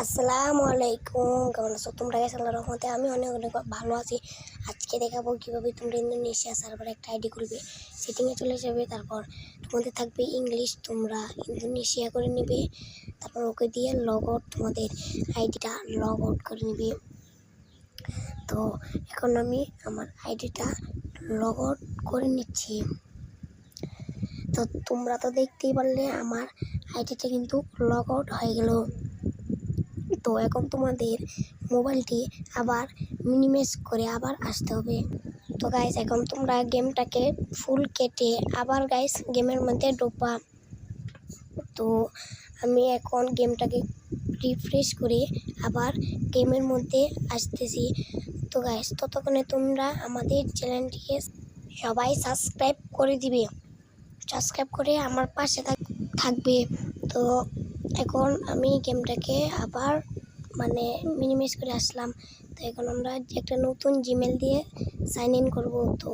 আসসালামু আলাইকুম, কেমন আছো তোমরা? গাইস আল্লাহর রহমতে আমি অনেক অনেক ভালো আছি। আজকে দেখাবো কীভাবে তোমরা ইন্দোনেশিয়া সার্ভারে একটা আইডি খুলবে। সেটিংয়ে চলে যাবে, তারপর তোমাদের থাকবে ইংলিশ, তোমরা ইন্দোনেশিয়া করে নেবে, তারপর ওকে দিয়ে লগ আউট, তোমাদের আইডিটা লগ আউট করে নেবে। তো এখন আমি আমার আইডিটা লগ আউট করে নিচ্ছি। তো তোমরা তো দেখতেই পারলে আমার আইডিটা কিন্তু লগ আউট হয়ে গেল। তো এখন তোমাদের মোবাইলটি আবার মিনিমাইজ করে আবার আসতে হবে। তো গাইস এখন তোমরা গেমটাকে ফুল কেটে আবার গাইস গেমের মধ্যে ঢুকবা। তো আমি এখন গেমটাকে রিফ্রেশ করে আবার গেমের মধ্যে আসতেছি। তো গাইস ততক্ষণে তোমরা আমাদের চ্যানেলটিকে সবাই সাবস্ক্রাইব করে দিবে, সাবস্ক্রাইব করে আমার পাশে থাকবে। তো এখন আমি গেমটাকে আবার মিনিমাইজ করে আসলাম। তো এখন আমরা একটা নতুন জিমেল দিয়ে সাইন ইন করবো। তো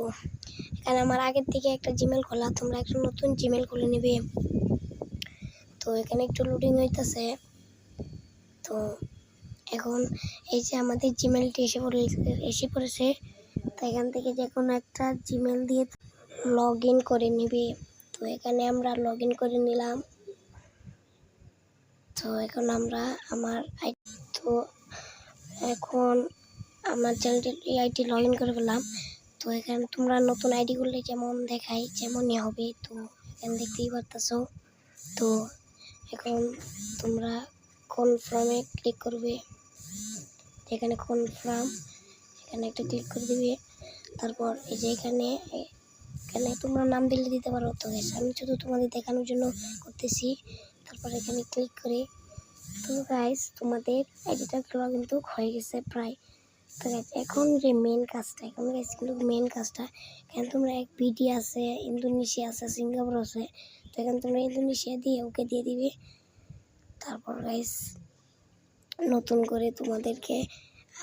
এখানে আমার আগের থেকে একটা জিমেল খোলা, তোমরা একটা নতুন জিমেল খুলে নেবে। তো এখানে একটু লোডিং হইতেছে। তো এখন এই যে আমাদের জিমেলটি এসে পড়েছে। তো এখান থেকে যে কোনো একটা জিমেল দিয়ে লগ ইন করে নেবে। তো এখানে আমরা লগ ইন করে নিলাম। তো এখন আমরা তো এখন আমার চ্যানেলটি আইডি লগ ইন করে ফেললাম। তো এখানে তোমরা নতুন আইডি করলে যেমন দেখাই যেমনই হবে। তো এখানে দেখতেই পারতেছো। তো এখন তোমরা কনফার্মে ক্লিক করবে, যেখানে কনফার্ম এখানে একটা ক্লিক করে দিবে। তারপর এই যে এখানে তোমরা নাম দিতে পারো। তো আমি শুধু তোমাদের দেখানোর জন্য করতেছি। তারপর এখানে ক্লিক করে, তো গাইস তোমাদের আইডিটা খোলা কিন্তু হয়ে গেছে প্রায়। তো গাইস এখন যে মেন কাজটা, মেন কাজটা এখানে তোমরা এক পিডি আছে, ইন্দোনেশিয়া আছে, সিঙ্গাপুর আছে। তো এখানে তোমরা ইন্দোনেশিয়া দিয়ে ওকে দিয়ে দিবে। তারপর গাইস নতুন করে তোমাদেরকে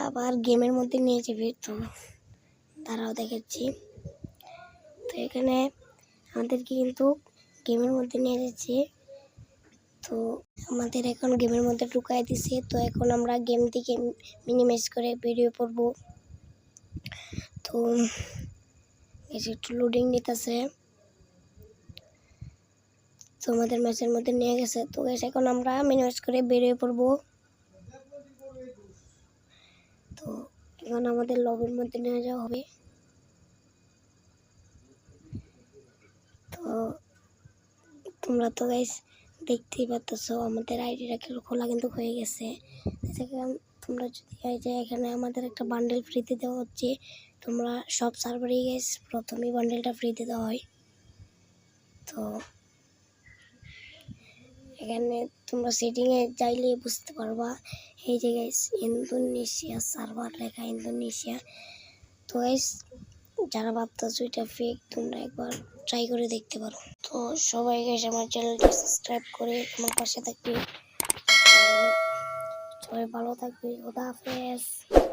আবার গেমের মধ্যে নিয়ে যাবে। তো তারাও দেখাচ্ছি। তো এখানে আমাদেরকে কিন্তু গেমের মধ্যে নিয়ে যাচ্ছে। তো আমাদের এখন গেমের মধ্যে ঢুকাই দিছে। তো এখন আমরা গেম থেকে মিনিমাইজ করে বেরিয়ে পড়ব। তো একটু লোডিং নিতেছে। তো আমাদের ম্যাচের মধ্যে নিয়ে গেছে। তো এখন আমরা মিনিমাইজ করে বেরিয়ে পড়ব। তো এখন আমাদের লবির মধ্যে নিয়ে যাওয়া হবে। তো তোমরা তো গাইস দেখতেই পাচ্ছ আমাদের আইডিটা খোলা কিন্তু হয়ে গেছে। তোমরা যদি এখানে আমাদের একটা বান্ডেল ফ্রিতে দেওয়া হচ্ছে। তোমরা সব সার্ভারেই গাইস প্রথমেই বান্ডেলটা ফ্রিতে দেওয়া হয়। তো এখানে তোমরা সেটিংয়ে চাইলে বুঝতে পারবা। এই যে গাইস ইন্দোনেশিয়া সার্ভার লেখা, ইন্দোনেশিয়া। তো গাইস যারা ভাবতেছো এটা ফেক, তোমরা একবার ট্রাই করে দেখতে পারো। তো সবাই গাইস আমার চ্যানেলটি সাবস্ক্রাইব করে আমার পাশে থাকবে। সবাই ভালো থাকবে। খোদা হাফেজ।